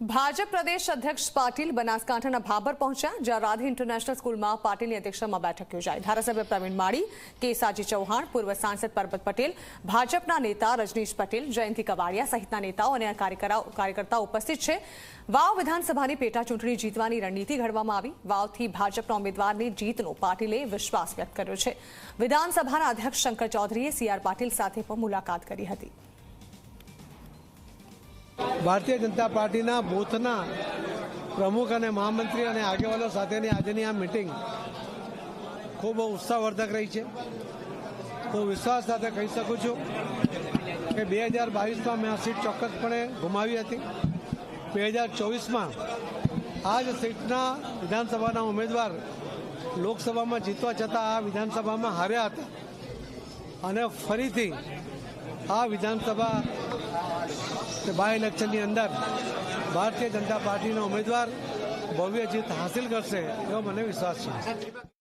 ભાજપ પ્રદેશ અધ્યક્ષ પાટીલ બનાસકાંઠાના ભાભર પહોંચ્યા, જ્યાં રાધી ઇન્ટરનેશનલ સ્કૂલમાં પાટીલની અધ્યક્ષતામાં બેઠક યોજાઈ। ધારાસભ્ય પ્રવીણ માળી, કેસાજી ચૌહાણ, પૂર્વ સાંસદ પરબત પટેલ, ભાજપના નેતા રજનીશ પટેલ, જયંતિ કવાડિયા સહિતના નેતાઓ અને કાર્યકર્તાઓ ઉપસ્થિત છે। વાવ વિધાનસભાની પેટા ચૂંટણી જીતવાની રણનીતિ ઘડવામાં આવી। વાવથી ભાજપના ઉમેદવારની જીતનો પાટીલે વિશ્વાસ વ્યક્ત કર્યો છે। વિધાનસભાના અધ્યક્ષ શંકર ચૌધરીએ સીઆર પાટીલ સાથે પણ મુલાકાત કરી હતી। ભારતીય જનતા પાર્ટીના બૂથના પ્રમુખ અને મહામંત્રી અને આગેવાનો સાથેની આજની આ મિટિંગ ખૂબ ઉત્સાહવર્ધક રહી છે। હું વિશ્વાસ સાથે કહી શકું છું કે 2022માં મેં આ સીટ ચોક્કસપણે ગુમાવી હતી। 2024માં આ જ સીટના વિધાનસભાના ઉમેદવાર લોકસભામાં જીતવા છતાં આ વિધાનસભામાં હાર્યા હતા અને ફરીથી આ વિધાનસભા બાય ઇલેક્શનની અંદર ભારતીય જનતા પાર્ટીનો ઉમેદવાર ભવ્ય જીત હાંસિલ કરશે એવો મને વિશ્વાસ છે।